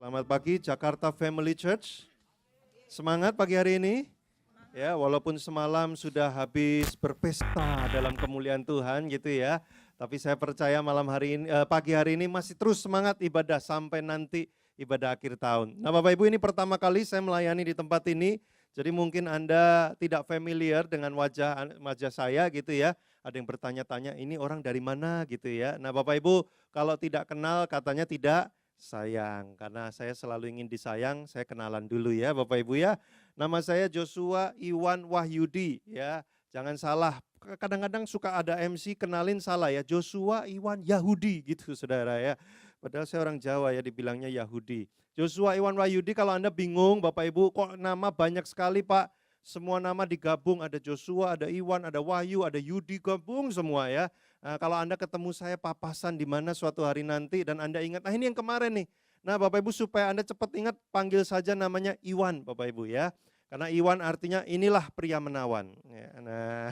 Selamat pagi Jakarta Family Church. Semangat pagi hari ini. Ya, walaupun semalam sudah habis berpesta dalam kemuliaan Tuhan gitu ya. Tapi saya percaya pagi hari ini masih terus semangat ibadah sampai nanti ibadah akhir tahun. Nah, Bapak Ibu, ini pertama kali saya melayani di tempat ini. Jadi mungkin Anda tidak familiar dengan wajah saya gitu ya. Ada yang bertanya-tanya, ini orang dari mana gitu ya. Nah, Bapak Ibu, kalau tidak kenal katanya tidak sayang. Karena saya selalu ingin disayang, saya kenalan dulu ya Bapak Ibu ya. Nama saya Joshua Iwan Wahyudi ya. Jangan salah, kadang-kadang suka ada MC kenalin salah ya. Joshua Iwan Yahudi gitu saudara ya. Padahal saya orang Jawa ya, dibilangnya Yahudi. Joshua Iwan Wahyudi, kalau Anda bingung Bapak Ibu kok nama banyak sekali Pak. Semua nama digabung, ada Joshua, ada Iwan, ada Wahyu, ada Yudi, gabung semua ya. Nah, kalau Anda ketemu saya papasan di mana suatu hari nanti dan Anda ingat, ini yang kemarin nih. Nah Bapak Ibu, supaya Anda cepat ingat, panggil saja namanya Iwan Bapak Ibu ya. Karena Iwan artinya inilah pria menawan. Ya, nah,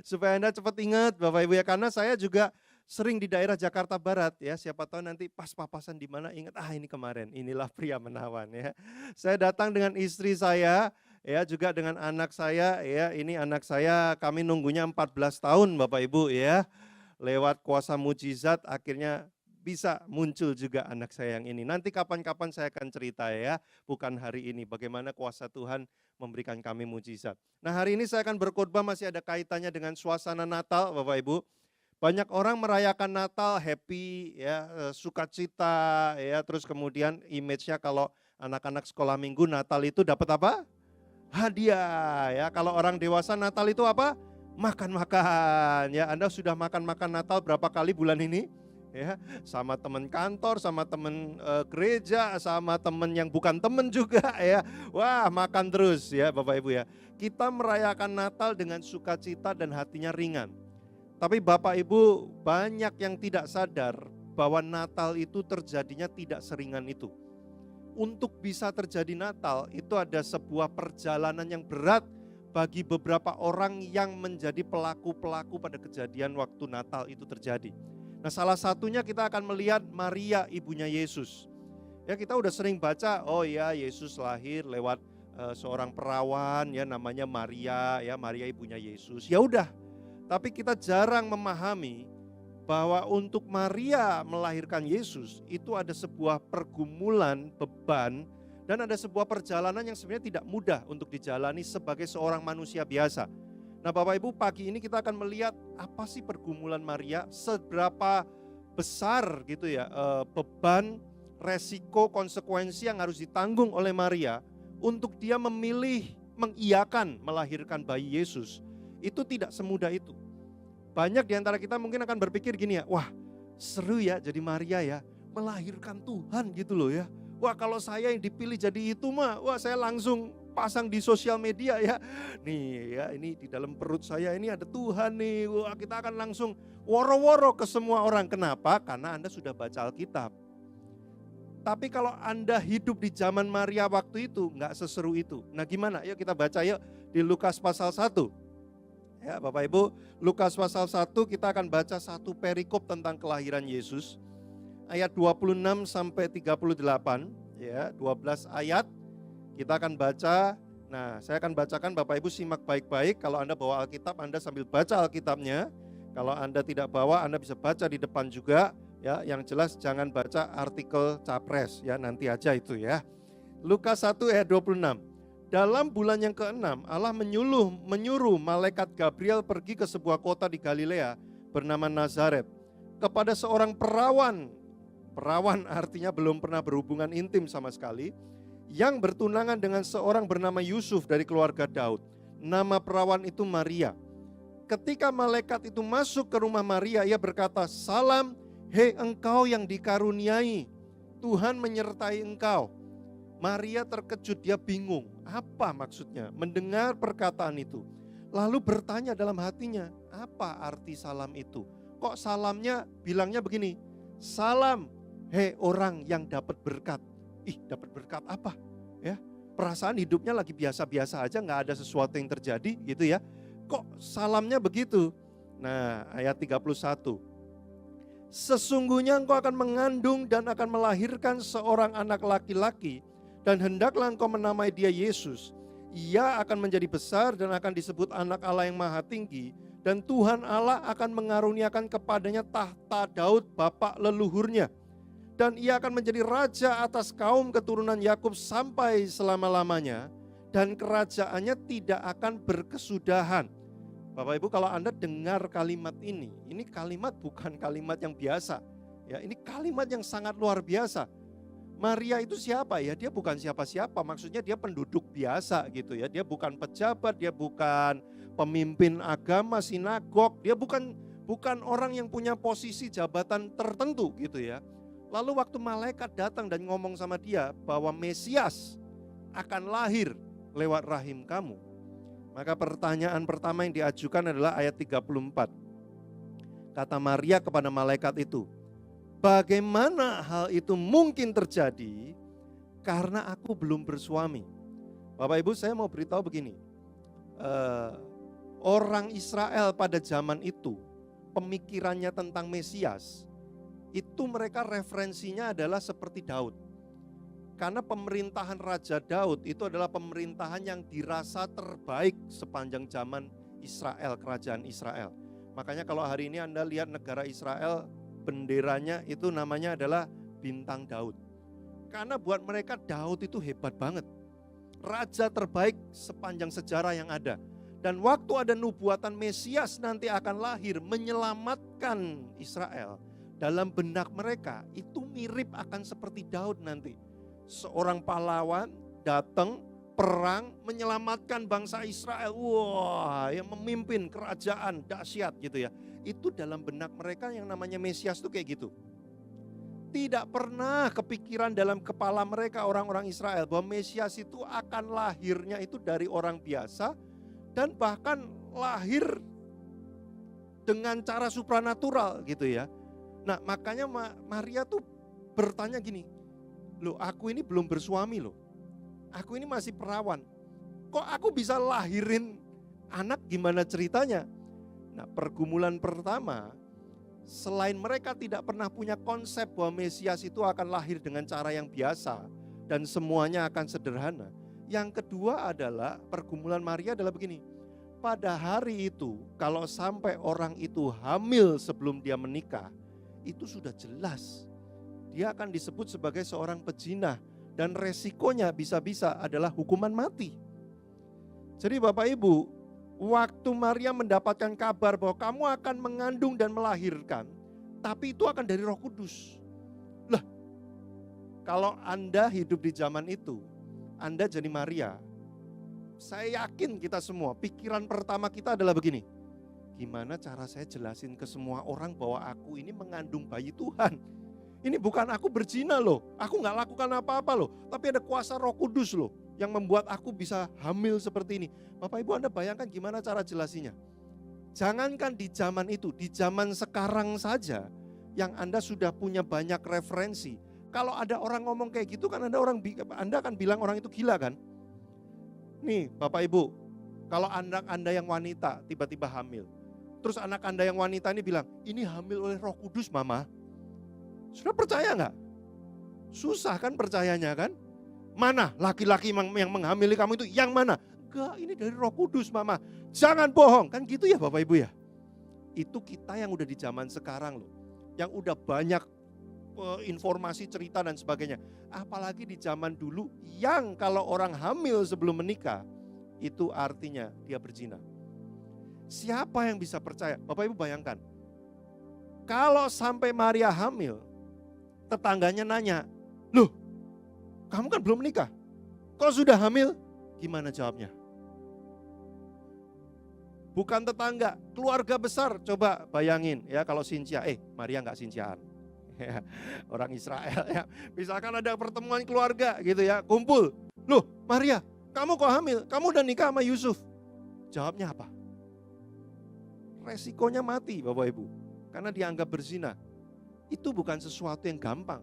supaya Anda cepat ingat Bapak Ibu ya, karena saya juga sering di daerah Jakarta Barat ya. Siapa tahu nanti pas papasan di mana ingat, ini kemarin, inilah pria menawan ya. Saya datang dengan istri saya ya, juga dengan anak saya ya. Ini anak saya, kami nunggunya 14 tahun Bapak Ibu ya. Lewat kuasa mujizat akhirnya bisa muncul juga anak saya yang ini. Nanti kapan-kapan saya akan cerita ya, bukan hari ini, bagaimana kuasa Tuhan memberikan kami mujizat. Nah, hari ini saya akan berkhotbah, masih ada kaitannya dengan suasana Natal Bapak Ibu. Banyak orang merayakan Natal happy ya, sukacita ya, terus kemudian image-nya kalau anak-anak sekolah minggu Natal itu dapat apa? Hadiah ya. Kalau orang dewasa Natal itu apa? Makan-makan ya. Anda sudah makan-makan Natal berapa kali bulan ini? Ya, sama teman kantor, sama teman gereja, sama teman yang bukan teman juga ya. Wah, makan terus ya Bapak Ibu ya. Kita merayakan Natal dengan sukacita dan hatinya ringan. Tapi Bapak Ibu, banyak yang tidak sadar bahwa Natal itu terjadinya tidak seringan itu. Untuk bisa terjadi Natal itu ada sebuah perjalanan yang berat bagi beberapa orang yang menjadi pelaku-pelaku pada kejadian waktu Natal itu terjadi. Nah, salah satunya kita akan melihat Maria, ibunya Yesus. Ya, kita udah sering baca, oh ya, Yesus lahir lewat seorang perawan ya, namanya Maria ya, Maria ibunya Yesus. Ya udah. Tapi kita jarang memahami bahwa untuk Maria melahirkan Yesus itu ada sebuah pergumulan, beban, dan ada sebuah perjalanan yang sebenarnya tidak mudah untuk dijalani sebagai seorang manusia biasa. Nah Bapak Ibu, pagi ini kita akan melihat apa sih pergumulan Maria, seberapa besar gitu ya beban, resiko, konsekuensi yang harus ditanggung oleh Maria untuk dia memilih mengiyakan melahirkan bayi Yesus. Itu tidak semudah itu. Banyak di antara kita mungkin akan berpikir gini ya, wah seru ya jadi Maria ya, melahirkan Tuhan gitu loh ya. Wah kalau saya yang dipilih jadi itu mah, wah saya langsung pasang di sosial media ya. Nih ya, ini di dalam perut saya ini ada Tuhan nih. Wah kita akan langsung woro-woro ke semua orang. Kenapa? Karena Anda sudah baca Alkitab. Tapi kalau Anda hidup di zaman Maria waktu itu, nggak seseru itu. Nah gimana? Yuk kita baca yuk di Lukas pasal 1. Ya Bapak Ibu, Lukas pasal 1 kita akan baca satu perikop tentang kelahiran Yesus. Ayat 26 sampai 38 ya, 12 ayat kita akan baca. Nah, saya akan bacakan, Bapak Ibu simak baik-baik. Kalau Anda bawa Alkitab, Anda sambil baca Alkitabnya. Kalau Anda tidak bawa, Anda bisa baca di depan juga ya. Yang jelas jangan baca artikel capres ya, nanti aja itu ya. Lukas 1 ayat 26. Dalam bulan yang ke-6, Allah menyuruh malaikat Gabriel pergi ke sebuah kota di Galilea bernama Nazaret kepada seorang perawan. Perawan artinya belum pernah berhubungan intim sama sekali, yang bertunangan dengan seorang bernama Yusuf dari keluarga Daud. Nama perawan itu Maria. Ketika malaikat itu masuk ke rumah Maria, ia berkata, "Salam, hei engkau yang dikaruniai, Tuhan menyertai engkau." Maria terkejut, dia bingung. Apa maksudnya mendengar perkataan itu? Lalu bertanya dalam hatinya, apa arti salam itu? Kok salamnya bilangnya begini, "Salam, hei orang yang dapat berkat." Dapat berkat apa? Ya, perasaan hidupnya lagi biasa-biasa aja, nggak ada sesuatu yang terjadi gitu ya. Kok salamnya begitu? Nah, ayat 31. Sesungguhnya engkau akan mengandung dan akan melahirkan seorang anak laki-laki, dan hendaklah engkau menamai dia Yesus. Ia akan menjadi besar dan akan disebut anak Allah yang maha tinggi, dan Tuhan Allah akan mengaruniakan kepadanya tahta Daud bapa leluhurnya. Dan ia akan menjadi raja atas kaum keturunan Yakub sampai selama-lamanya, dan kerajaannya tidak akan berkesudahan. Bapak Ibu, kalau Anda dengar kalimat ini kalimat bukan kalimat yang biasa. Ya, ini kalimat yang sangat luar biasa. Maria itu siapa ya? Dia bukan siapa-siapa, maksudnya dia penduduk biasa gitu ya. Dia bukan pejabat, dia bukan pemimpin agama sinagog, dia bukan orang yang punya posisi jabatan tertentu gitu ya. Lalu waktu malaikat datang dan ngomong sama dia bahwa Mesias akan lahir lewat rahim kamu, maka pertanyaan pertama yang diajukan adalah ayat 34. Kata Maria kepada malaikat itu, bagaimana hal itu mungkin terjadi karena aku belum bersuami? Bapak Ibu, saya mau beritahu begini, orang Israel pada zaman itu pemikirannya tentang Mesias itu mereka referensinya adalah seperti Daud. Karena pemerintahan Raja Daud itu adalah pemerintahan yang dirasa terbaik sepanjang zaman Israel, kerajaan Israel. Makanya kalau hari ini Anda lihat negara Israel, benderanya itu namanya adalah bintang Daud. Karena buat mereka Daud itu hebat banget. Raja terbaik sepanjang sejarah yang ada. Dan waktu ada nubuatan Mesias nanti akan lahir menyelamatkan Israel, dalam benak mereka itu mirip akan seperti Daud nanti. Seorang pahlawan datang perang menyelamatkan bangsa Israel. Wah, yang memimpin kerajaan dahsyat gitu ya. Itu dalam benak mereka yang namanya Mesias itu kayak gitu. Tidak pernah kepikiran dalam kepala mereka orang-orang Israel bahwa Mesias itu akan lahirnya itu dari orang biasa dan bahkan lahir dengan cara supranatural gitu ya. Nah, makanya Maria tuh bertanya gini, loh aku ini belum bersuami loh, aku ini masih perawan, kok aku bisa lahirin anak, gimana ceritanya? Nah, pergumulan pertama, selain mereka tidak pernah punya konsep bahwa Mesias itu akan lahir dengan cara yang biasa dan semuanya akan sederhana. Yang kedua adalah pergumulan Maria adalah begini, pada hari itu kalau sampai orang itu hamil sebelum dia menikah, itu sudah jelas dia akan disebut sebagai seorang pezina dan resikonya bisa-bisa adalah hukuman mati. Jadi Bapak Ibu, waktu Maria mendapatkan kabar bahwa kamu akan mengandung dan melahirkan, tapi itu akan dari Roh Kudus. Lah, kalau Anda hidup di zaman itu, Anda jadi Maria, saya yakin kita semua, pikiran pertama kita adalah begini, gimana cara saya jelasin ke semua orang bahwa aku ini mengandung bayi Tuhan. Ini bukan aku berzina loh, aku gak lakukan apa-apa loh, tapi ada kuasa Roh Kudus loh yang membuat aku bisa hamil seperti ini. Bapak Ibu, Anda bayangkan gimana cara jelasinya. Jangankan di zaman itu, di zaman sekarang saja yang Anda sudah punya banyak referensi. Kalau ada orang ngomong kayak gitu kan Anda akan bilang orang itu gila kan. Nih Bapak Ibu, kalau anak Anda yang wanita tiba-tiba hamil, terus anak Anda yang wanita ini bilang, ini hamil oleh Roh Kudus mama. Sudah percaya nggak? Susah kan percayanya kan? Mana laki-laki yang menghamili kamu itu yang mana? Enggak, ini dari Roh Kudus mama. Jangan bohong, kan gitu ya Bapak Ibu ya. Itu kita yang udah di zaman sekarang loh. Yang udah banyak informasi, cerita dan sebagainya. Apalagi di zaman dulu yang kalau orang hamil sebelum menikah, itu artinya dia berzina. Siapa yang bisa percaya? Bapak Ibu bayangkan, kalau sampai Maria hamil, tetangganya nanya, loh kamu kan belum menikah, kok sudah hamil? Gimana jawabnya? Bukan tetangga, keluarga besar. Coba bayangin ya kalau Sincia, Maria nggak Sinciaan. Ya, orang Israel ya. Misalkan ada pertemuan keluarga gitu ya, kumpul. Loh Maria, kamu kok hamil? Kamu udah nikah sama Yusuf? Jawabnya apa? Resikonya mati Bapak Ibu, karena dianggap berzina. Itu bukan sesuatu yang gampang.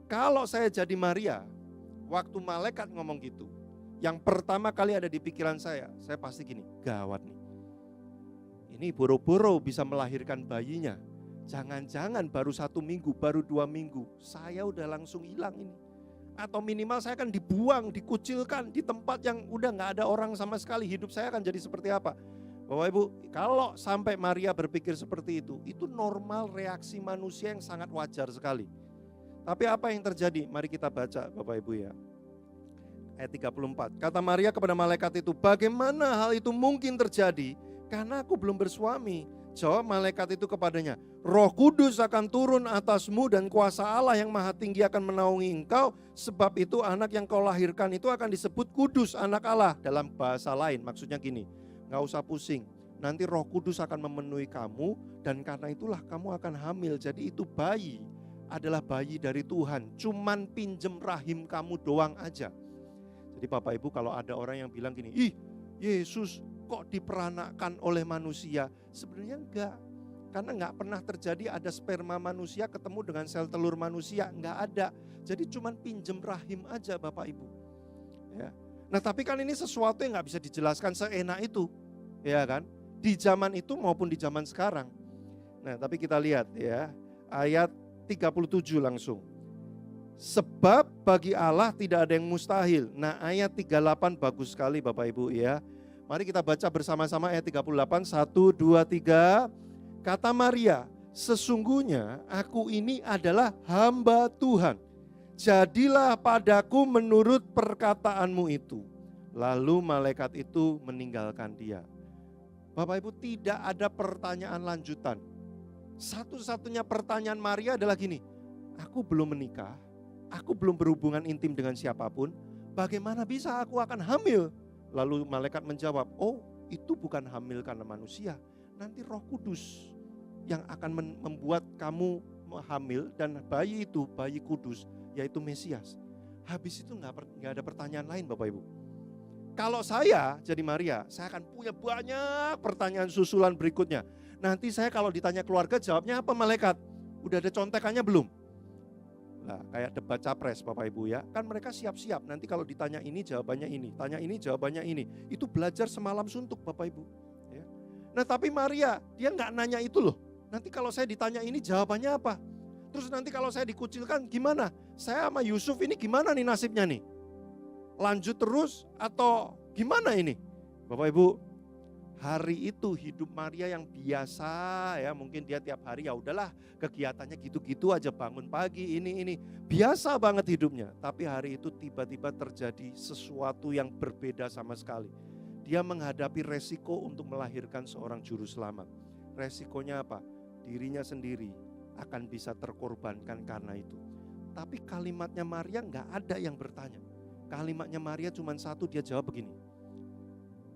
Kalau saya jadi Maria, waktu malaikat ngomong gitu, yang pertama kali ada di pikiran saya pasti gini, gawat nih. Ini boro-boro bisa melahirkan bayinya. Jangan-jangan baru 1 minggu, baru 2 minggu, saya udah langsung hilang ini. Atau minimal saya akan dibuang, dikucilkan di tempat yang udah gak ada orang sama sekali. Hidup saya akan jadi seperti apa? Bapak Ibu, kalau sampai Maria berpikir seperti itu normal reaksi manusia yang sangat wajar sekali. Tapi apa yang terjadi? Mari kita baca Bapak Ibu ya. Ayat 34, kata Maria kepada malaikat itu, bagaimana hal itu mungkin terjadi? Karena aku belum bersuami. Jawab malaikat itu kepadanya, Roh Kudus akan turun atasmu dan kuasa Allah yang maha tinggi akan menaungi engkau. Sebab itu anak yang kau lahirkan itu akan disebut kudus, anak Allah. Dalam bahasa lain maksudnya gini, gak usah pusing. Nanti Roh Kudus akan memenuhi kamu dan karena itulah kamu akan hamil. Jadi itu bayi adalah bayi dari Tuhan. Cuman pinjem rahim kamu doang aja. Jadi Bapak Ibu kalau ada orang yang bilang gini, ih Yesus kok diperanakkan oleh manusia? Sebenarnya enggak. Karena enggak pernah terjadi ada sperma manusia ketemu dengan sel telur manusia. Enggak ada. Jadi cuman pinjem rahim aja Bapak Ibu. Ya. Nah tapi kan ini sesuatu yang enggak bisa dijelaskan seenak itu. Ya kan? Di zaman itu maupun di zaman sekarang. Nah tapi kita lihat ya. Ayat 37 langsung. Sebab bagi Allah tidak ada yang mustahil. Nah ayat 38 bagus sekali Bapak Ibu ya. Mari kita baca bersama-sama ayat 38, 1, 2, 3. Kata Maria, sesungguhnya aku ini adalah hamba Tuhan. Jadilah padaku menurut perkataanmu itu. Lalu malaikat itu meninggalkan dia. Bapak Ibu tidak ada pertanyaan lanjutan. Satu-satunya pertanyaan Maria adalah gini, aku belum menikah, aku belum berhubungan intim dengan siapapun, bagaimana bisa aku akan hamil? Lalu malaikat menjawab, oh itu bukan hamil karena manusia, nanti Roh Kudus yang akan membuat kamu hamil dan bayi itu, bayi kudus, yaitu Mesias. Habis itu nggak ada pertanyaan lain Bapak Ibu. Kalau saya jadi Maria, saya akan punya banyak pertanyaan susulan berikutnya. Nanti saya kalau ditanya keluarga jawabnya apa malaikat? Udah ada contekannya belum? Nah, kayak debat capres Bapak Ibu ya, kan mereka siap-siap nanti kalau ditanya ini jawabannya ini, tanya ini jawabannya ini. Itu belajar semalam suntuk Bapak Ibu ya. Nah tapi Maria dia nggak nanya itu loh. Nanti kalau saya ditanya ini jawabannya apa? Terus nanti kalau saya dikucilkan gimana? Saya sama Yusuf ini gimana nih nasibnya nih? Lanjut terus atau gimana ini? Bapak Ibu, hari itu hidup Maria yang biasa ya, mungkin dia tiap hari ya udahlah kegiatannya gitu-gitu aja, bangun pagi ini biasa banget hidupnya. Tapi hari itu tiba-tiba terjadi sesuatu yang berbeda sama sekali. Dia menghadapi resiko untuk melahirkan seorang juru selamat. Resikonya apa? Dirinya sendiri akan bisa terkorbankan karena itu. Tapi kalimatnya Maria nggak ada yang bertanya. Kalimatnya Maria cuma satu, dia jawab begini,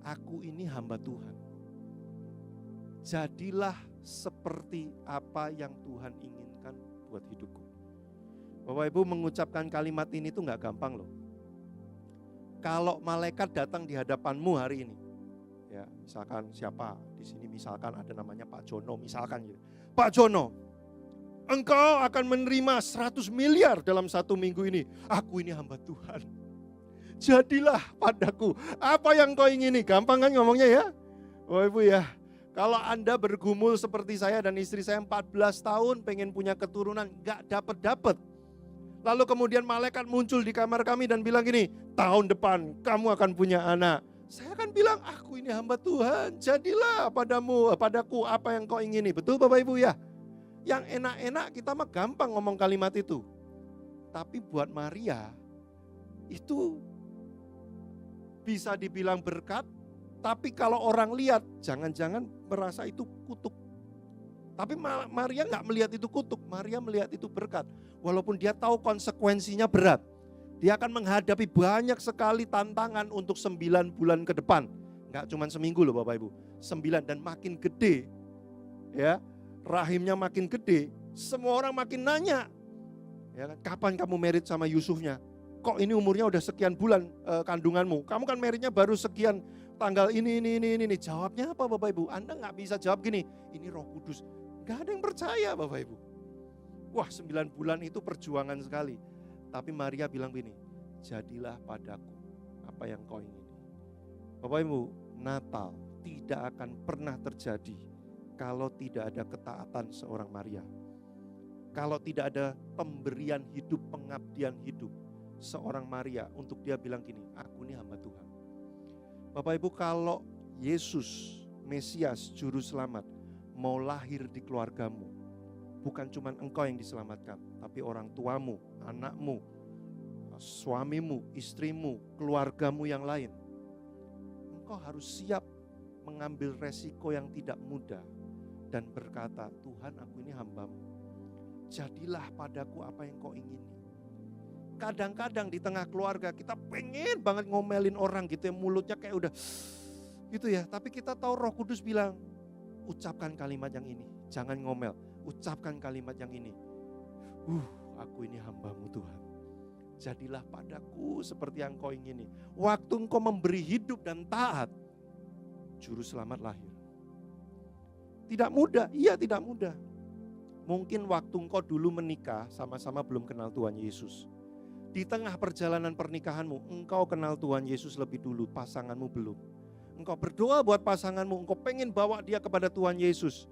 aku ini hamba Tuhan. Jadilah seperti apa yang Tuhan inginkan buat hidupku. Bapak Ibu mengucapkan kalimat ini tuh gak gampang loh. Kalau malaikat datang di hadapanmu hari ini, ya misalkan siapa di sini, misalkan ada namanya Pak Jono, misalkan gitu. Pak Jono, engkau akan menerima 100 miliar dalam 1 minggu ini. Aku ini hamba Tuhan. Jadilah padaku apa yang kau ingini. Gampang kan ngomongnya ya? Bapak Ibu ya, kalau Anda bergumul seperti saya dan istri saya 14 tahun pengen punya keturunan, gak dapet-dapet. Lalu kemudian malaikat muncul di kamar kami dan bilang gini, tahun depan kamu akan punya anak. Saya akan bilang, aku ini hamba Tuhan, jadilah padaku apa yang kau ingini. Betul Bapak Ibu ya? Yang enak-enak kita mah gampang ngomong kalimat itu. Tapi buat Maria, itu bisa dibilang berkat, tapi kalau orang lihat, jangan-jangan merasa itu kutuk. Tapi Maria nggak melihat itu kutuk, Maria melihat itu berkat. Walaupun dia tahu konsekuensinya berat. Dia akan menghadapi banyak sekali tantangan untuk 9 bulan ke depan. Nggak cuma seminggu loh Bapak Ibu, 9 dan makin gede. Ya, rahimnya makin gede, semua orang makin nanya. Ya, kapan kamu married sama Yusufnya? Kok ini umurnya udah sekian bulan kandunganmu? Kamu kan meritnya baru sekian tanggal ini. Jawabnya apa Bapak Ibu? Anda nggak bisa jawab gini, ini Roh Kudus. Gak ada yang percaya Bapak Ibu. Wah 9 bulan itu perjuangan sekali. Tapi Maria bilang gini, jadilah padaku apa yang kau ingini. Bapak Ibu, Natal tidak akan pernah terjadi kalau tidak ada ketaatan seorang Maria. Kalau tidak ada pemberian hidup, pengabdian hidup seorang Maria untuk dia bilang gini, aku ini hamba Tuhan. Bapak Ibu, kalau Yesus, Mesias, Juru Selamat mau lahir di keluargamu, bukan cuma engkau yang diselamatkan, tapi orang tuamu, anakmu, suamimu, istrimu, keluargamu yang lain. Engkau harus siap mengambil resiko yang tidak mudah dan berkata, Tuhan, aku ini hambamu. Jadilah padaku apa yang kau ingini. Kadang-kadang di tengah keluarga kita pengen banget ngomelin orang gitu ya, mulutnya kayak udah gitu ya. Tapi kita tahu Roh Kudus bilang, ucapkan kalimat yang ini, jangan ngomel. Ucapkan kalimat yang ini. Aku ini hambamu Tuhan. Jadilah padaku seperti yang kau ingini. Waktu engkau memberi hidup dan taat, Juru Selamat lahir. Tidak mudah, iya tidak mudah. Mungkin waktu engkau dulu menikah sama-sama belum kenal Tuhan Yesus. Di tengah perjalanan pernikahanmu, engkau kenal Tuhan Yesus lebih dulu, pasanganmu belum. Engkau berdoa buat pasanganmu, engkau pengen bawa dia kepada Tuhan Yesus.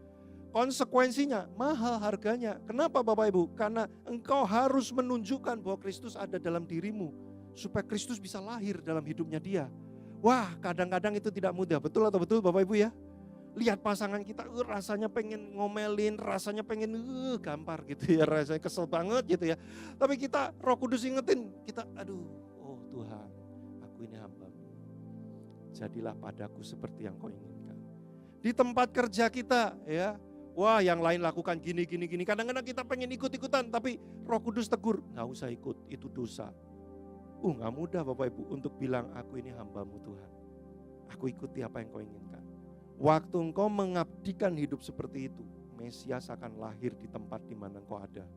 Konsekuensinya mahal harganya. Kenapa Bapak Ibu? Karena engkau harus menunjukkan bahwa Kristus ada dalam dirimu, supaya Kristus bisa lahir dalam hidupnya dia. Wah, kadang-kadang itu tidak mudah. Betul atau betul Bapak Ibu ya? Lihat pasangan kita rasanya pengen ngomelin, rasanya pengen gampar gitu ya, rasanya kesel banget gitu ya. Tapi kita Roh Kudus ingetin, kita oh Tuhan, aku ini hamba-Mu. Jadilah padaku seperti yang kau inginkan. Di tempat kerja kita ya, wah yang lain lakukan gini. Kadang-kadang kita pengen ikut-ikutan, tapi Roh Kudus tegur, gak usah ikut, itu dosa. Gak mudah Bapak Ibu untuk bilang, aku ini hamba-Mu Tuhan. Aku ikuti apa yang kau inginkan. Waktu engkau mengabdikan hidup seperti itu, Mesias akan lahir di tempat di mana engkau ada.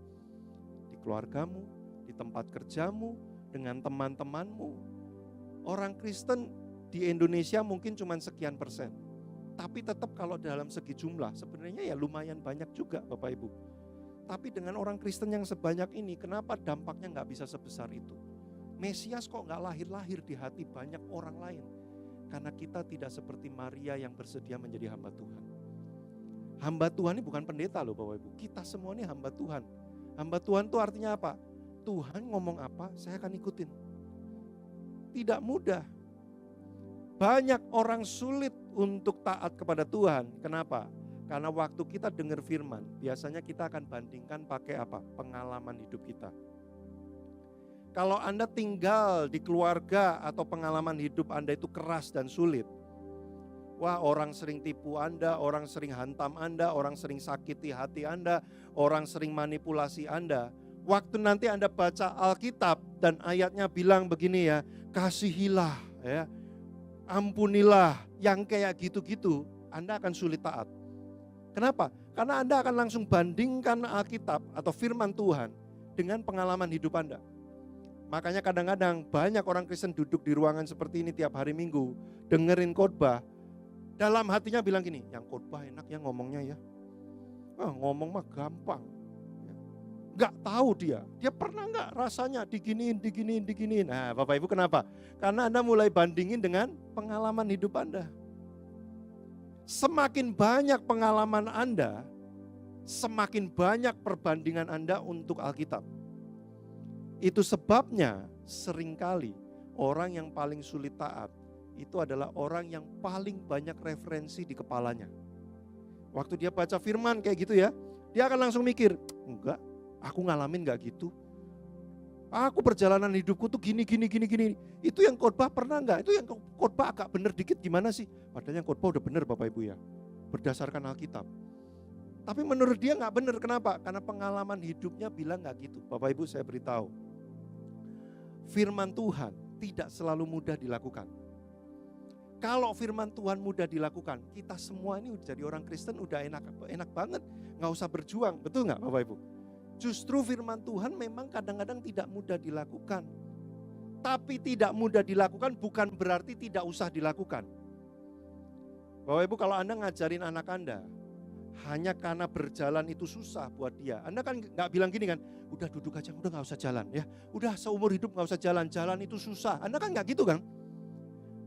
Di keluargamu, di tempat kerjamu, dengan teman-temanmu. Orang Kristen di Indonesia mungkin cuma sekian persen. Tapi tetap kalau dalam segi jumlah sebenarnya ya lumayan banyak juga Bapak Ibu. Tapi dengan orang Kristen yang sebanyak ini, kenapa dampaknya gak bisa sebesar itu? Mesias kok gak lahir-lahir di hati banyak orang lain? Karena kita tidak seperti Maria yang bersedia menjadi hamba Tuhan. Hamba Tuhan ini bukan pendeta loh Bapak Ibu. Kita semua ini hamba Tuhan. Hamba Tuhan itu artinya apa? Tuhan ngomong apa, saya akan ikutin. Tidak mudah. Banyak orang sulit untuk taat kepada Tuhan. Kenapa? Karena waktu kita dengar firman, biasanya kita akan bandingkan pakai apa? Pengalaman hidup kita. Kalau Anda tinggal di keluarga atau pengalaman hidup Anda itu keras dan sulit. Wah, orang sering tipu Anda, orang sering hantam Anda, orang sering sakiti hati Anda, orang sering manipulasi Anda. Waktu nanti Anda baca Alkitab dan ayatnya bilang begini ya, kasihilah ya, ampunilah, yang kayak gitu-gitu, Anda akan sulit taat. Kenapa? Karena Anda akan langsung bandingkan Alkitab atau firman Tuhan dengan pengalaman hidup Anda. Makanya kadang-kadang banyak orang Kristen duduk di ruangan seperti ini tiap hari Minggu, dengerin khotbah, dalam hatinya bilang gini, yang khotbah enak ya ngomongnya ya. Ngomong mah gampang. Gak tahu dia pernah gak rasanya diginiin. Nah Bapak Ibu kenapa? Karena Anda mulai bandingin dengan pengalaman hidup Anda. Semakin banyak pengalaman Anda, semakin banyak perbandingan Anda untuk Alkitab. Itu sebabnya seringkali orang yang paling sulit taat itu adalah orang yang paling banyak referensi di kepalanya. Waktu dia baca firman kayak gitu ya, dia akan langsung mikir, enggak, aku ngalamin enggak gitu. Aku perjalanan hidupku tuh gini. Itu yang khotbah pernah enggak? Itu yang khotbah agak bener dikit gimana sih? Padahal yang khotbah udah bener Bapak Ibu ya, berdasarkan Alkitab. Tapi menurut dia enggak bener, kenapa? Karena pengalaman hidupnya bilang enggak gitu. Bapak Ibu saya beritahu, firman Tuhan tidak selalu mudah dilakukan. Kalau firman Tuhan mudah dilakukan, kita semua ini jadi orang Kristen udah enak banget, nggak usah berjuang, betul nggak Bapak Ibu? Justru firman Tuhan memang kadang-kadang tidak mudah dilakukan. Tapi tidak mudah dilakukan bukan berarti tidak usah dilakukan. Bapak Ibu kalau Anda ngajarin anak Anda, hanya karena berjalan itu susah buat dia. Anda kan nggak bilang gini kan, udah duduk aja, udah nggak usah jalan ya. Udah seumur hidup nggak usah jalan itu susah. Anda kan nggak gitu kan?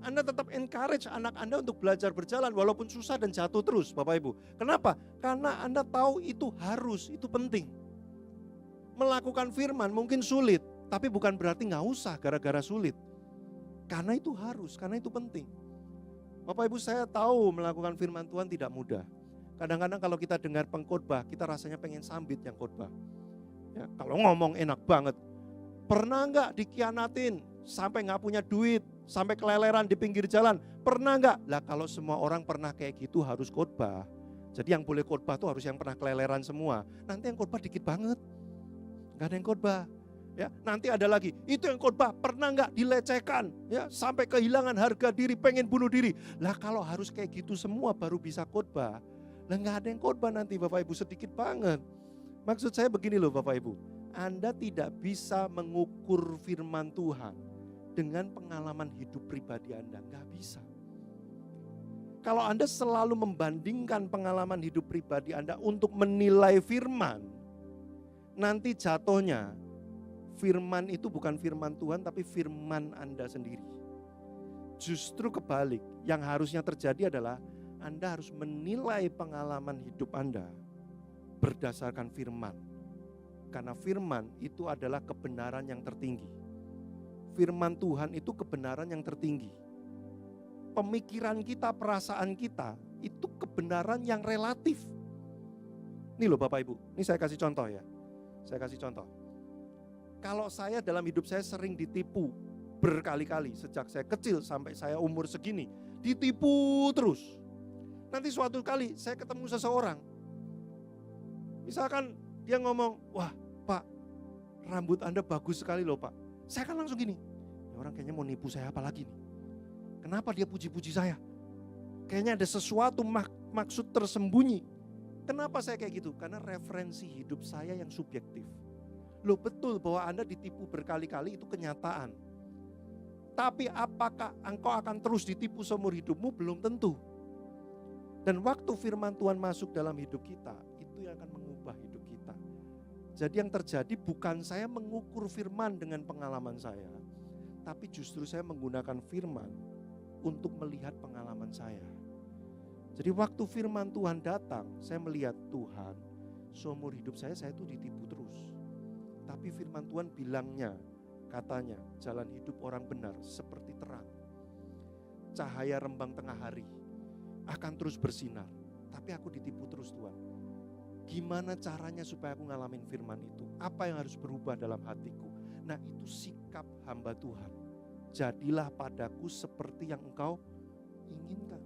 Anda tetap encourage anak Anda untuk belajar berjalan walaupun susah dan jatuh terus, Bapak Ibu. Kenapa? Karena Anda tahu itu harus, itu penting. Melakukan firman mungkin sulit, tapi bukan berarti nggak usah gara-gara sulit. Karena itu harus, karena itu penting. Bapak Ibu, saya tahu melakukan firman Tuhan tidak mudah. Kadang-kadang kalau kita dengar pengkhotbah, kita rasanya pengen sambit yang khotbah. Ya, kalau ngomong enak banget. Pernah nggak dikhianatin sampai nggak punya duit, sampai keleleran di pinggir jalan? Pernah nggak? Lah kalau semua orang pernah kayak gitu harus khotbah. Jadi yang boleh khotbah tuh harus yang pernah keleleran semua. Nanti yang khotbah dikit banget, nggak ada yang khotbah. Ya, nanti ada lagi, itu yang khotbah pernah nggak dilecehkan, ya sampai kehilangan harga diri, pengen bunuh diri. Lah kalau harus kayak gitu semua baru bisa khotbah. Lah nggak ada yang khotbah nanti Bapak Ibu, sedikit banget. Maksud saya begini loh Bapak Ibu, Anda tidak bisa mengukur firman Tuhan dengan pengalaman hidup pribadi Anda, nggak bisa. Kalau Anda selalu membandingkan pengalaman hidup pribadi Anda untuk menilai firman, nanti jatuhnya firman itu bukan firman Tuhan tapi firman Anda sendiri. Justru kebalik, yang harusnya terjadi adalah Anda harus menilai pengalaman hidup Anda berdasarkan firman. Karena firman itu adalah kebenaran yang tertinggi. Firman Tuhan itu kebenaran yang tertinggi. Pemikiran kita, perasaan kita itu kebenaran yang relatif. Ini loh Bapak Ibu, ini saya kasih contoh ya. Saya kasih contoh. Kalau saya dalam hidup saya sering ditipu berkali-kali sejak saya kecil sampai saya umur segini, ditipu terus. Nanti suatu kali saya ketemu seseorang, misalkan dia ngomong, wah Pak, rambut Anda bagus sekali loh Pak. Saya kan langsung gini, ya orang kayaknya mau nipu saya apa lagi nih. Kenapa dia puji-puji saya? Kayaknya ada sesuatu maksud tersembunyi. Kenapa saya kayak gitu? Karena referensi hidup saya yang subjektif. Loh betul bahwa Anda ditipu berkali-kali itu kenyataan. Tapi apakah engkau akan terus ditipu seumur hidupmu? Belum tentu. Dan waktu firman Tuhan masuk dalam hidup kita, itu yang akan mengubah hidup kita. Jadi yang terjadi bukan saya mengukur firman dengan pengalaman saya, tapi justru saya menggunakan firman untuk melihat pengalaman saya. Jadi waktu firman Tuhan datang, saya melihat Tuhan, seumur hidup saya itu ditipu terus. Tapi firman Tuhan bilangnya, katanya jalan hidup orang benar seperti terang. Cahaya rembang tengah hari akan terus bersinar. Tapi aku ditipu terus Tuhan. Gimana caranya supaya aku ngalamin firman itu? Apa yang harus berubah dalam hatiku? Nah itu sikap hamba Tuhan. Jadilah padaku seperti yang engkau inginkan.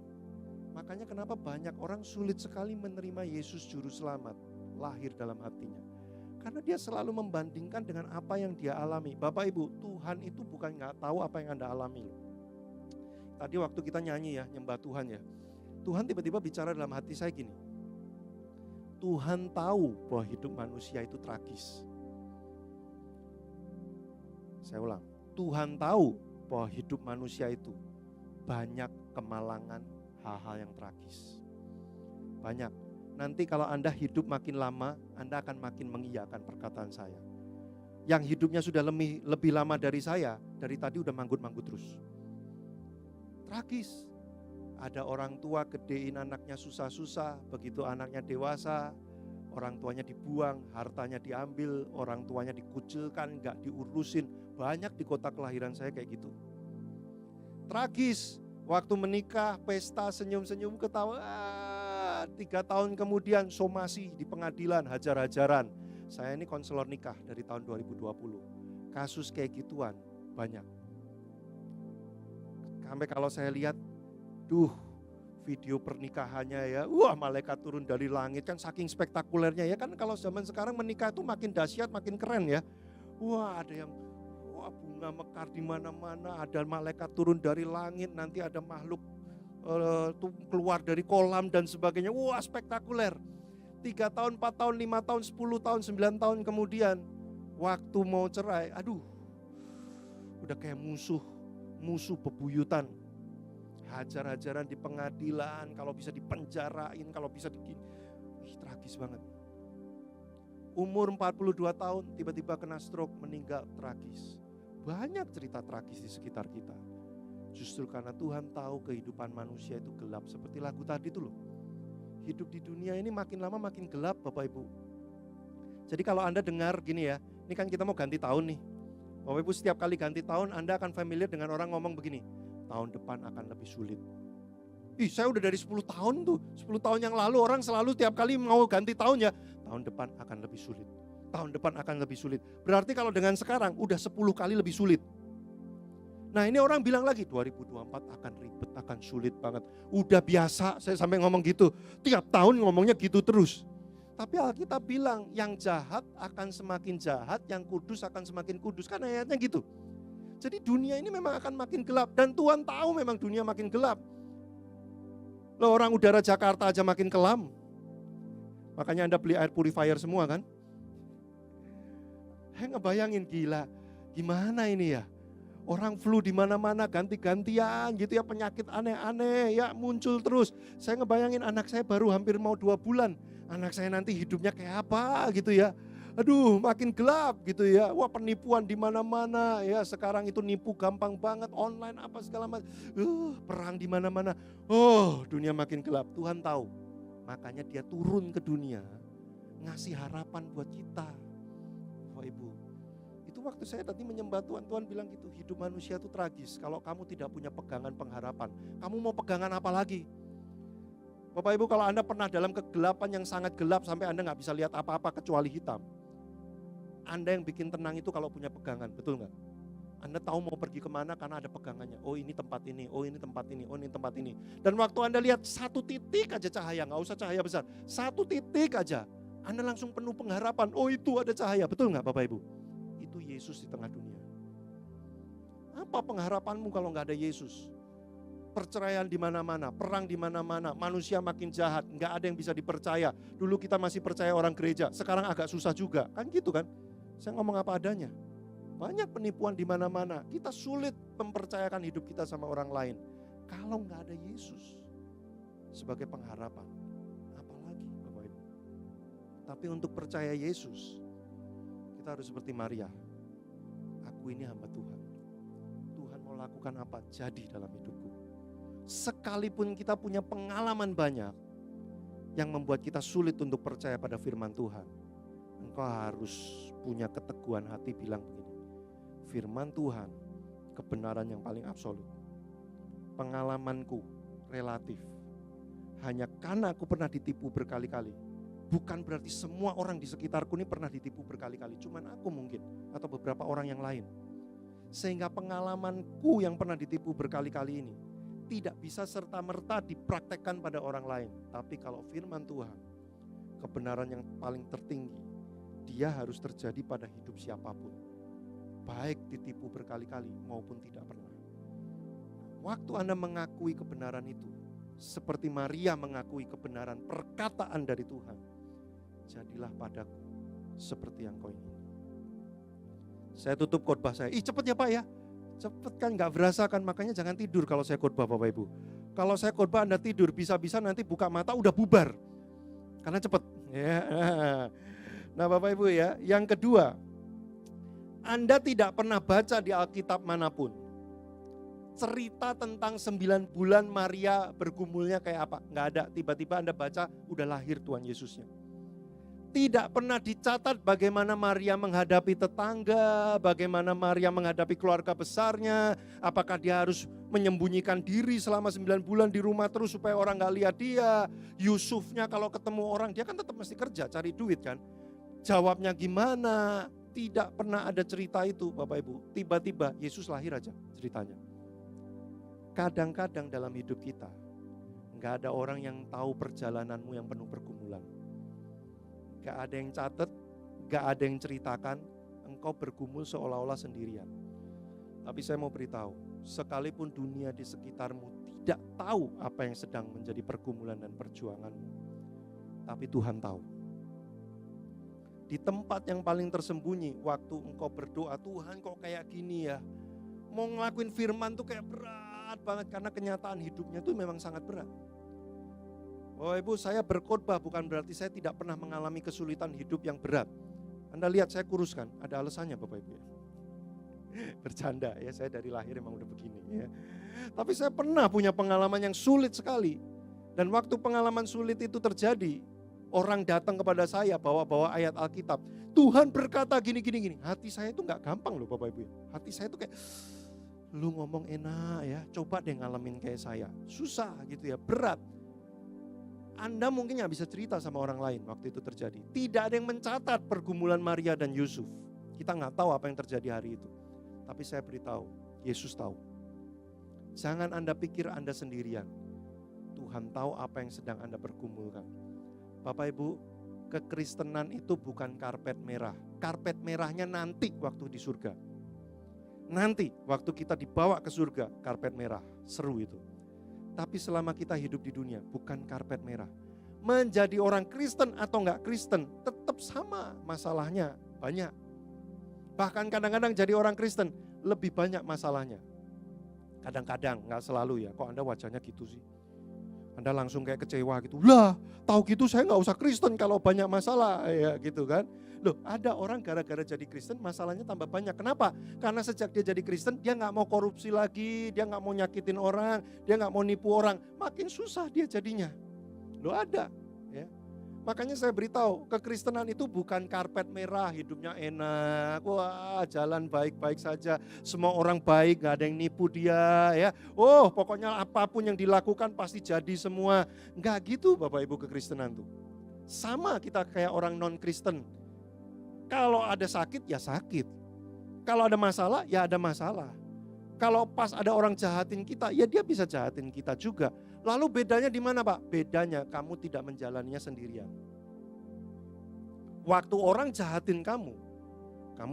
Makanya kenapa banyak orang sulit sekali menerima Yesus Juru Selamat lahir dalam hatinya. Karena dia selalu membandingkan dengan apa yang dia alami. Bapak Ibu, Tuhan itu bukan gak tahu apa yang Anda alami. Tadi waktu kita nyanyi ya, nyembah Tuhan ya. Tuhan tiba-tiba bicara dalam hati saya gini. Tuhan tahu bahwa hidup manusia itu tragis. Saya ulang. Tuhan tahu bahwa hidup manusia itu banyak kemalangan, hal-hal yang tragis. Banyak. Nanti kalau Anda hidup makin lama, Anda akan makin mengiyakan perkataan saya. Yang hidupnya sudah lebih lama dari saya, dari tadi udah manggut-manggut terus. Tragis. Ada orang tua gedein anaknya susah-susah, begitu anaknya dewasa, orang tuanya dibuang, hartanya diambil, orang tuanya dikucilkan, gak diurusin. Banyak di kota kelahiran saya kayak gitu. Tragis. Waktu menikah, pesta, senyum-senyum, ketawa. 3 tahun kemudian somasi di pengadilan, hajar-hajaran. Saya ini konselor nikah dari tahun 2020. Kasus kayak gituan banyak. Sampai kalau saya lihat, video pernikahannya ya, wah malaikat turun dari langit kan saking spektakulernya ya kan. Kalau zaman sekarang menikah itu makin dahsyat, makin keren ya. Wah ada yang bunga mekar di mana-mana, ada malaikat turun dari langit, nanti ada makhluk keluar dari kolam dan sebagainya. Wah spektakuler. 3 tahun, 4 tahun, 5 tahun, 10 tahun, 9 tahun kemudian waktu mau cerai, udah kayak musuh bebuyutan. Hajar-hajaran di pengadilan, kalau bisa dipenjarain, kalau bisa tragis banget. Umur 42 tahun tiba-tiba kena stroke, meninggal, tragis. Banyak cerita tragis di sekitar kita. Justru karena Tuhan tahu kehidupan manusia itu gelap. Seperti lagu tadi itu loh. Hidup di dunia ini makin lama makin gelap Bapak Ibu. Jadi kalau Anda dengar gini ya, ini kan kita mau ganti tahun nih. Bapak Ibu setiap kali ganti tahun Anda akan familiar dengan orang ngomong begini, tahun depan akan lebih sulit. Saya udah dari 10 tahun tuh, 10 tahun yang lalu orang selalu tiap kali mau ganti tahun ya, tahun depan akan lebih sulit. Tahun depan akan lebih sulit. Berarti kalau dengan sekarang udah 10 kali lebih sulit. Nah ini orang bilang lagi 2024 akan ribet, akan sulit banget. Udah biasa saya sampai ngomong gitu. Tiap tahun ngomongnya gitu terus. Tapi Alkitab bilang yang jahat akan semakin jahat, yang kudus akan semakin kudus. Kan ayatnya gitu. Jadi dunia ini memang akan makin gelap. Dan Tuhan tahu memang dunia makin gelap. Loh, orang udara Jakarta aja makin kelam. Makanya Anda beli air purifier semua kan. Ngebayangin gila. Gimana ini ya? Orang flu di mana-mana ganti-gantian gitu ya, penyakit aneh-aneh ya muncul terus. Saya ngebayangin anak saya baru hampir mau 2 bulan. Anak saya nanti hidupnya kayak apa gitu ya. Aduh, makin gelap gitu ya. Wah, penipuan di mana-mana ya. Sekarang itu nipu gampang banget, online apa segala macam. Perang di mana-mana. Oh, dunia makin gelap. Tuhan tahu. Makanya dia turun ke dunia ngasih harapan buat kita. Bapak Ibu, itu waktu saya tadi menyembah Tuhan, Tuhan bilang gitu, hidup manusia itu tragis kalau kamu tidak punya pegangan pengharapan. Kamu mau pegangan apa lagi? Bapak Ibu, kalau Anda pernah dalam kegelapan yang sangat gelap sampai Anda gak bisa lihat apa-apa kecuali hitam. Anda yang bikin tenang itu kalau punya pegangan, betul gak? Anda tahu mau pergi kemana karena ada pegangannya. Oh ini tempat ini, oh ini tempat ini, oh ini tempat ini. Dan waktu Anda lihat satu titik aja cahaya, gak usah cahaya besar. Satu titik aja, Anda langsung penuh pengharapan. Oh itu ada cahaya, betul gak Bapak Ibu? Itu Yesus di tengah dunia. Apa pengharapanmu kalau gak ada Yesus? Perceraian di mana-mana, perang di mana-mana, manusia makin jahat, nggak ada yang bisa dipercaya. Dulu kita masih percaya orang gereja, sekarang agak susah juga, kan gitu kan? Saya ngomong apa adanya. Banyak penipuan di mana-mana, kita sulit mempercayakan hidup kita sama orang lain. Kalau nggak ada Yesus sebagai pengharapan, apalagi Bapak Ibu. Tapi untuk percaya Yesus, kita harus seperti Maria. Aku ini hamba Tuhan. Tuhan mau lakukan apa? Jadi dalam hidupku. Sekalipun kita punya pengalaman banyak yang membuat kita sulit untuk percaya pada firman Tuhan, engkau harus punya keteguhan hati bilang begini, firman Tuhan kebenaran yang paling absolut. Pengalamanku relatif. Hanya karena aku pernah ditipu berkali-kali. Bukan berarti semua orang di sekitarku ini pernah ditipu berkali-kali. Cuman aku mungkin atau beberapa orang yang lain. Sehingga pengalamanku yang pernah ditipu berkali-kali ini tidak bisa serta-merta dipraktekkan pada orang lain. Tapi kalau firman Tuhan, kebenaran yang paling tertinggi, dia harus terjadi pada hidup siapapun. Baik ditipu berkali-kali maupun tidak pernah. Waktu Anda mengakui kebenaran itu, seperti Maria mengakui kebenaran perkataan dari Tuhan, jadilah padaku seperti yang kau ingin. Saya tutup khotbah saya. Cepet ya Pak ya. Cepet kan, gak berasa kan, makanya jangan tidur kalau saya khotbah Bapak Ibu. Kalau saya khotbah Anda tidur, bisa-bisa nanti buka mata udah bubar. Karena cepet. Ya. Nah Bapak Ibu ya, yang kedua, Anda tidak pernah baca di Alkitab manapun cerita tentang 9 bulan Maria bergumulnya kayak apa. Gak ada, tiba-tiba Anda baca udah lahir Tuhan Yesusnya. Tidak pernah dicatat bagaimana Maria menghadapi tetangga, bagaimana Maria menghadapi keluarga besarnya, apakah dia harus menyembunyikan diri selama 9 bulan di rumah terus supaya orang gak lihat dia. Yusufnya kalau ketemu orang, dia kan tetap mesti kerja, cari duit kan. Jawabnya gimana? Tidak pernah ada cerita itu Bapak Ibu. Tiba-tiba Yesus lahir aja ceritanya. Kadang-kadang dalam hidup kita, gak ada orang yang tahu perjalananmu yang penuh pergumulan. Gak ada yang catat, gak ada yang ceritakan, engkau bergumul seolah-olah sendirian. Tapi saya mau beritahu, sekalipun dunia di sekitarmu tidak tahu apa yang sedang menjadi pergumulan dan perjuanganmu, tapi Tuhan tahu. Di tempat yang paling tersembunyi, waktu engkau berdoa, Tuhan kok kayak gini ya, mau ngelakuin firman tuh kayak berat banget, karena kenyataan hidupnya tuh memang sangat berat. Oh Ibu, saya berkhotbah bukan berarti saya tidak pernah mengalami kesulitan hidup yang berat. Anda lihat saya kurus kan, ada alasannya Bapak Ibu ya. Bercanda ya, saya dari lahir emang udah begini ya. Tapi saya pernah punya pengalaman yang sulit sekali. Dan waktu pengalaman sulit itu terjadi, orang datang kepada saya bawa-bawa ayat Alkitab. Tuhan berkata gini. Hati saya itu gak gampang loh Bapak Ibu. Hati saya itu kayak, lu ngomong enak ya, coba deh ngalamin kayak saya. Susah gitu ya, berat. Anda mungkin gak bisa cerita sama orang lain waktu itu terjadi. Tidak ada yang mencatat pergumulan Maria dan Yusuf. Kita gak tahu apa yang terjadi hari itu. Tapi saya beritahu, Yesus tahu. Jangan Anda pikir Anda sendirian. Tuhan tahu apa yang sedang Anda pergumulkan. Bapak Ibu, kekristenan itu bukan karpet merah. Karpet merahnya nanti waktu di surga. Nanti waktu kita dibawa ke surga, karpet merah. Seru itu. Tapi selama kita hidup di dunia, bukan karpet merah. Menjadi orang Kristen atau enggak Kristen, tetap sama masalahnya, banyak. Bahkan kadang-kadang jadi orang Kristen, lebih banyak masalahnya. Kadang-kadang, enggak selalu ya, kok Anda wajahnya gitu sih. Anda langsung kayak kecewa gitu, lah tahu gitu saya enggak usah Kristen kalau banyak masalah, ya gitu kan. Loh, ada orang gara-gara jadi Kristen masalahnya tambah banyak. Kenapa? Karena sejak dia jadi Kristen dia gak mau korupsi lagi, dia gak mau nyakitin orang, dia gak mau nipu orang. Makin susah dia jadinya. Loh ada. Ya. Makanya saya beritahu, kekristenan itu bukan karpet merah, hidupnya enak. Wah jalan baik-baik saja, semua orang baik, gak ada yang nipu dia. Ya. Oh pokoknya apapun yang dilakukan pasti jadi semua. Enggak gitu Bapak Ibu kekristenan tuh. Sama kita kayak orang non-Kristen. Kalau ada sakit, ya sakit. Kalau ada masalah, ya ada masalah. Kalau pas ada orang jahatin kita, ya dia bisa jahatin kita juga. Lalu bedanya di mana Pak? Bedanya kamu tidak menjalaninya sendirian. Waktu orang jahatin kamu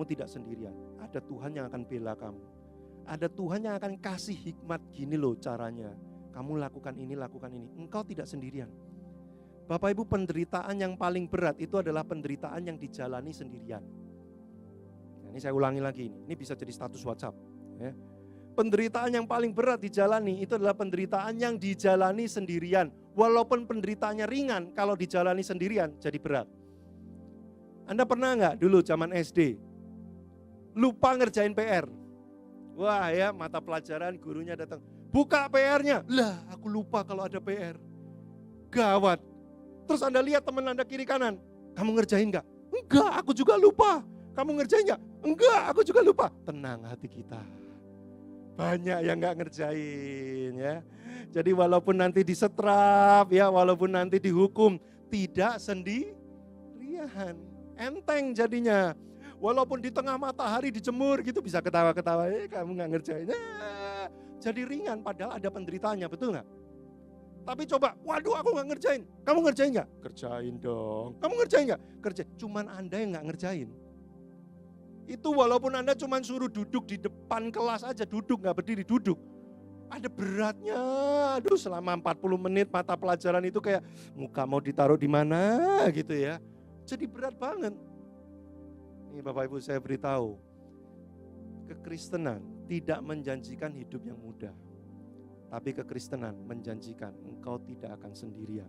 tidak sendirian. Ada Tuhan yang akan bela kamu. Ada Tuhan yang akan kasih hikmat, gini loh caranya. Kamu lakukan ini. Engkau tidak sendirian. Bapak Ibu, penderitaan yang paling berat itu adalah penderitaan yang dijalani sendirian. Nah, ini saya ulangi lagi, ini bisa jadi status WhatsApp. Ya. Penderitaan yang paling berat dijalani itu adalah penderitaan yang dijalani sendirian. Walaupun penderitaannya ringan, kalau dijalani sendirian jadi berat. Anda pernah nggak dulu zaman SD lupa ngerjain PR? Wah ya, mata pelajaran gurunya datang, buka PR-nya. Lah, aku lupa kalau ada PR. Gawat. Terus Anda lihat teman Anda kiri kanan, kamu ngerjain gak? Enggak, aku juga lupa. Kamu ngerjain gak? Enggak, aku juga lupa. Tenang hati kita. Banyak yang gak ngerjain ya. Jadi walaupun nanti disetrap ya, walaupun nanti dihukum, tidak sendirian. Enteng jadinya. Walaupun di tengah matahari dijemur gitu bisa ketawa-ketawa, kamu gak ngerjain. Jadi ringan padahal ada penderitaannya, betul gak? Tapi coba, waduh aku gak ngerjain. Kamu ngerjain gak? Kerjain dong. Kamu ngerjain gak? Kerjain. Cuman Anda yang gak ngerjain. Itu walaupun Anda cuman suruh duduk di depan kelas aja, duduk gak berdiri, duduk. Ada beratnya. Aduh selama 40 menit mata pelajaran itu kayak muka mau ditaruh di mana gitu ya. Jadi berat banget. Ini Bapak Ibu saya beritahu. Kekristenan tidak menjanjikan hidup yang mudah. Tapi kekristenan menjanjikan engkau tidak akan sendirian.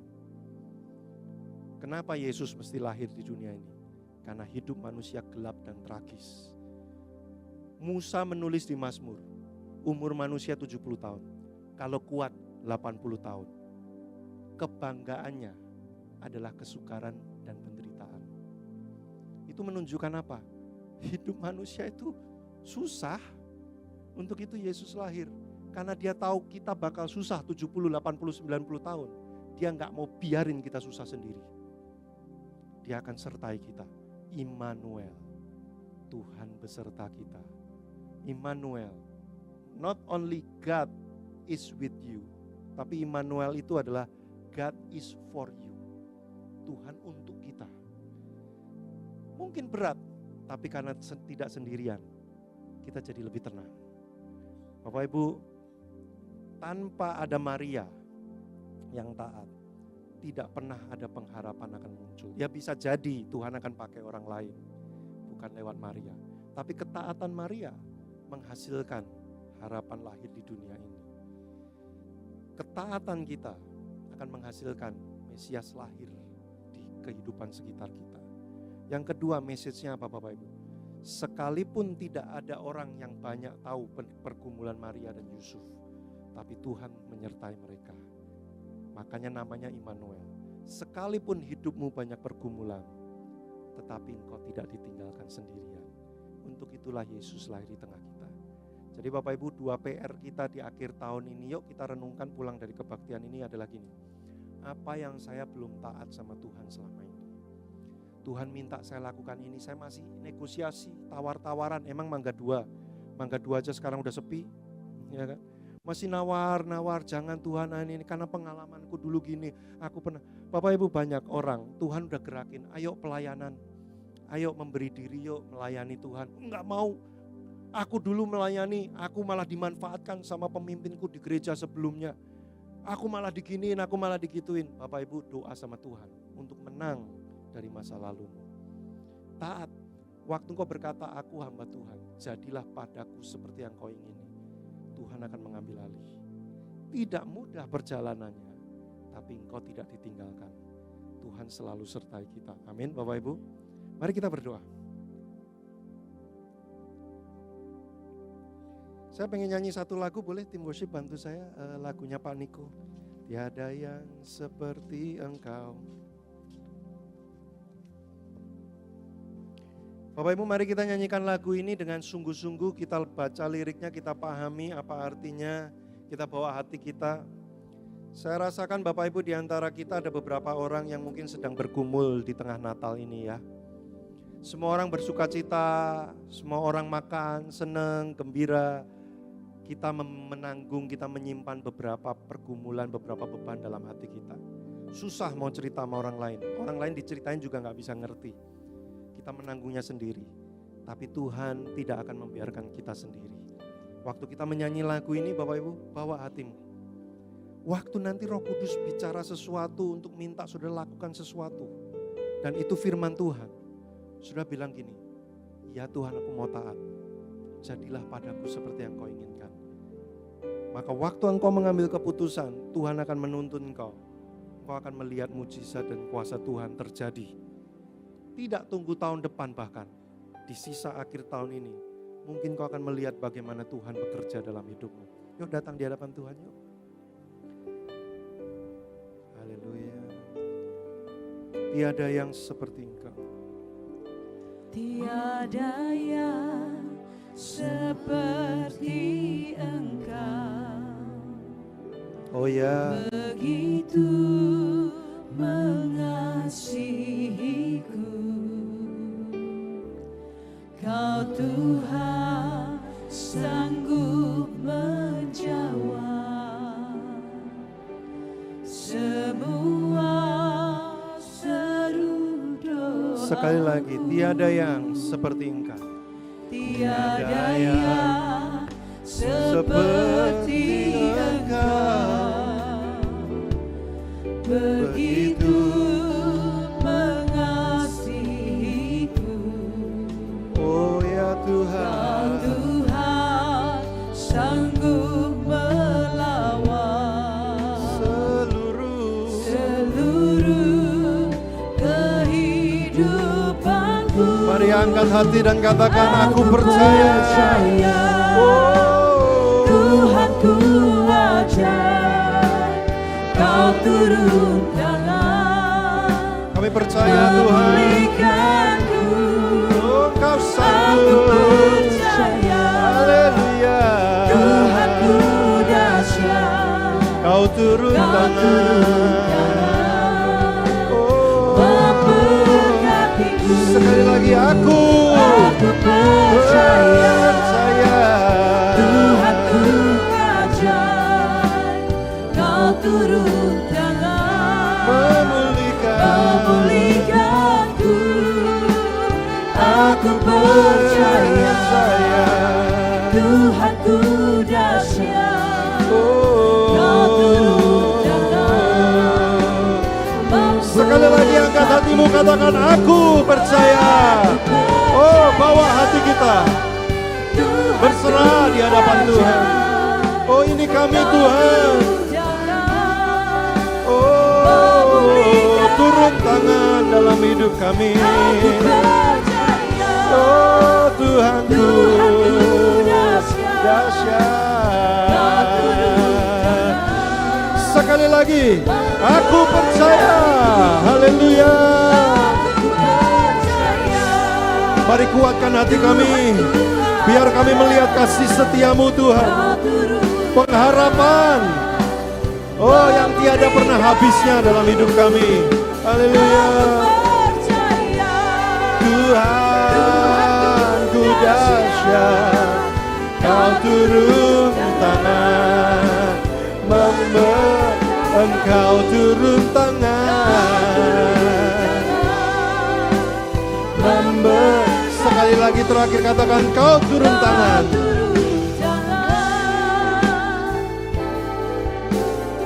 Kenapa Yesus mesti lahir di dunia ini? Karena hidup manusia gelap dan tragis. Musa menulis di Mazmur, umur manusia 70 tahun. Kalau kuat 80 tahun. Kebanggaannya adalah kesukaran dan penderitaan. Itu menunjukkan apa? Hidup manusia itu susah. Untuk itu Yesus lahir. Karena dia tahu kita bakal susah 70, 80, 90 tahun. Dia gak mau biarin kita susah sendiri. Dia akan sertai kita. Immanuel, Tuhan beserta kita. Immanuel, not only God is with you, tapi Immanuel itu adalah God is for you. Tuhan untuk kita. Mungkin berat, tapi karena tidak sendirian, kita jadi lebih tenang. Bapak Ibu, tanpa ada Maria yang taat, tidak pernah ada pengharapan akan muncul. Ya bisa jadi Tuhan akan pakai orang lain, bukan lewat Maria. Tapi ketaatan Maria menghasilkan harapan lahir di dunia ini. Ketaatan kita akan menghasilkan Mesias lahir di kehidupan sekitar kita. Yang kedua, message-nya apa Bapak Ibu? Sekalipun tidak ada orang yang banyak tahu pergumulan Maria dan Yusuf, tetapi Tuhan menyertai mereka. Makanya namanya Immanuel. Sekalipun hidupmu banyak pergumulan, tetapi engkau tidak ditinggalkan sendirian. Untuk itulah Yesus lahir di tengah kita. Jadi Bapak Ibu, 2 PR kita di akhir tahun ini, yuk kita renungkan pulang dari kebaktian ini adalah gini. Apa yang saya belum taat sama Tuhan selama ini? Tuhan minta saya lakukan ini, saya masih negosiasi, tawar-tawaran. Emang mangga 2 aja sekarang udah sepi, ya kan? Masih nawar, jangan Tuhan ini karena pengalamanku dulu gini, aku pernah. Bapak Ibu, banyak orang Tuhan udah gerakin, ayo pelayanan, ayo memberi diri, yuk melayani Tuhan. Enggak mau, aku dulu melayani, aku malah dimanfaatkan sama pemimpinku di gereja sebelumnya. Aku malah diginiin, aku malah digituin. Bapak Ibu, doa sama Tuhan untuk menang dari masa lalumu. Taat, waktu engkau berkata aku hamba Tuhan, jadilah padaku seperti yang kau ingini. Tuhan akan mengambil alih. Tidak mudah perjalanannya, tapi engkau tidak ditinggalkan. Tuhan selalu sertai kita. Amin Bapak Ibu. Mari kita berdoa. Saya pengen nyanyi satu lagu, boleh tim worship bantu saya? Lagunya Pak Niko. Tiada yang seperti engkau. Bapak Ibu, mari kita nyanyikan lagu ini dengan sungguh-sungguh, kita baca liriknya, kita pahami apa artinya, kita bawa hati kita. Saya rasakan Bapak Ibu di antara kita ada beberapa orang yang mungkin sedang bergumul di tengah Natal ini ya. Semua orang bersuka cita, semua orang makan, senang, gembira. Kita menanggung, kita menyimpan beberapa pergumulan, beberapa beban dalam hati kita. Susah mau cerita sama orang lain diceritain juga gak bisa ngerti. Kita menanggungnya sendiri, tapi Tuhan tidak akan membiarkan kita sendiri. Waktu kita menyanyi lagu ini Bapak Ibu, bawa hatimu. Waktu nanti Roh Kudus bicara sesuatu untuk minta saudara lakukan sesuatu, dan itu firman Tuhan, saudara bilang gini, ya Tuhan aku mau taat, jadilah padaku seperti yang kau inginkan. Maka waktu engkau mengambil keputusan, Tuhan akan menuntun engkau. Engkau akan melihat mujizat dan kuasa Tuhan terjadi. Tidak tunggu tahun depan, bahkan di sisa akhir tahun ini, mungkin kau akan melihat bagaimana Tuhan bekerja dalam hidupmu. Yuk datang di hadapan Tuhan yuk. Haleluya. Tiada yang seperti Engkau. Tiada yang seperti Engkau. Oh ya. Begitu mengasihiku. Kau Tuhan sanggup menjawab semua seru doa. Sekali lagi, tiada yang seperti Engkau. Tiada yang seperti Engkau. Begitu Tuhan, Tuhan sanggup melawan seluruh kehidupanku. Mari angkat hati dan katakan aku percaya. Tuhanku ajaib, Kau turun tangan. Kami percaya Tuhan. Kau sanggup. Haleluya. Tuhanku dahsyat, Kau turun tangan. memberkatiku. Sekali lagi aku percaya. Tuhanku ajaib, Kau turun tangan, memulihkanku. Aku percaya, Tuhanku dahsyat, Kau turun tangan. Sekali lagi angkat hatimu, katakan aku percaya. Oh, bawa hati kita berserah di hadapan Tuhan. Oh, ini kami Tuhan. Oh, turun tangan dalam hidup kami. Oh Tuhanku dahsyat. Sekali lagi, aku percaya. Haleluya. Mari kuatkan hati kami, biar kami melihat kasih setiamu Tuhan. Pengharapan, oh yang tiada pernah habisnya dalam hidup kami. Haleluya. Tuhan, ku dahsyat, kau turun tangan, engkau turun tangan, sekali lagi terakhir katakan kau turun tangan,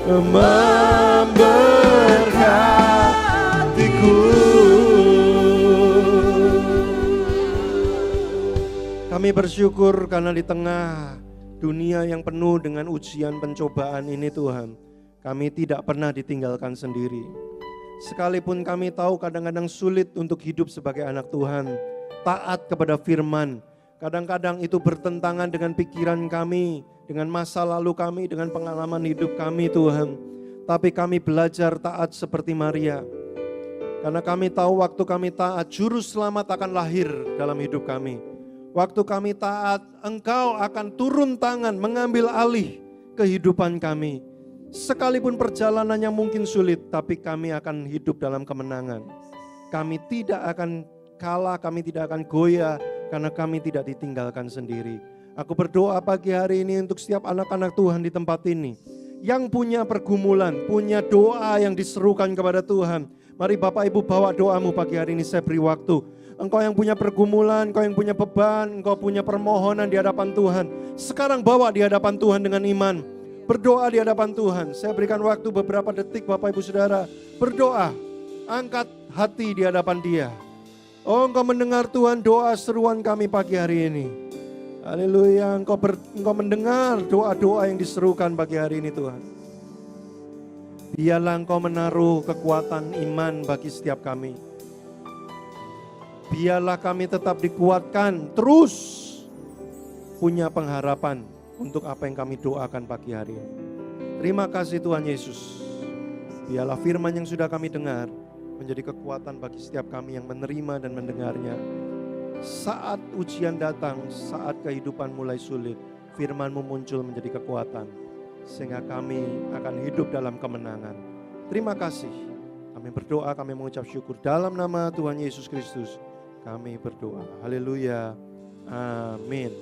memberkatiku. Kami bersyukur karena di tengah dunia yang penuh dengan ujian pencobaan ini Tuhan, kami tidak pernah ditinggalkan sendiri. Sekalipun kami tahu kadang-kadang sulit untuk hidup sebagai anak Tuhan, taat kepada firman, kadang-kadang itu bertentangan dengan pikiran kami, dengan masa lalu kami, dengan pengalaman hidup kami Tuhan. Tapi kami belajar taat seperti Maria. Karena kami tahu waktu kami taat, juru selamat akan lahir dalam hidup kami. Waktu kami taat, Engkau akan turun tangan mengambil alih kehidupan kami. Sekalipun perjalanannya mungkin sulit, tapi kami akan hidup dalam kemenangan. Kami tidak akan kalah, kami tidak akan goyah, karena kami tidak ditinggalkan sendiri. Aku berdoa pagi hari ini untuk setiap anak-anak Tuhan di tempat ini, yang punya pergumulan, punya doa yang diserukan kepada Tuhan. Mari Bapak Ibu bawa doamu pagi hari ini, saya beri waktu. Engkau yang punya pergumulan, engkau yang punya beban, engkau punya permohonan di hadapan Tuhan. Sekarang bawa di hadapan Tuhan dengan iman. Berdoa di hadapan Tuhan. Saya berikan waktu beberapa detik Bapak Ibu Saudara. Berdoa, angkat hati di hadapan Dia. Oh, engkau mendengar Tuhan doa seruan kami pagi hari ini. Haleluya, engkau mendengar doa-doa yang diserukan pagi hari ini Tuhan. Biarlah engkau menaruh kekuatan iman bagi setiap kami. Biarlah kami tetap dikuatkan, terus punya pengharapan untuk apa yang kami doakan pagi hari ini. Terima kasih Tuhan Yesus. Biarlah firman yang sudah kami dengar menjadi kekuatan bagi setiap kami yang menerima dan mendengarnya. Saat ujian datang, saat kehidupan mulai sulit, firman-Mu muncul menjadi kekuatan. Sehingga kami akan hidup dalam kemenangan. Terima kasih. Kami berdoa, kami mengucap syukur dalam nama Tuhan Yesus Kristus. Kami berdoa. Haleluya. Amin.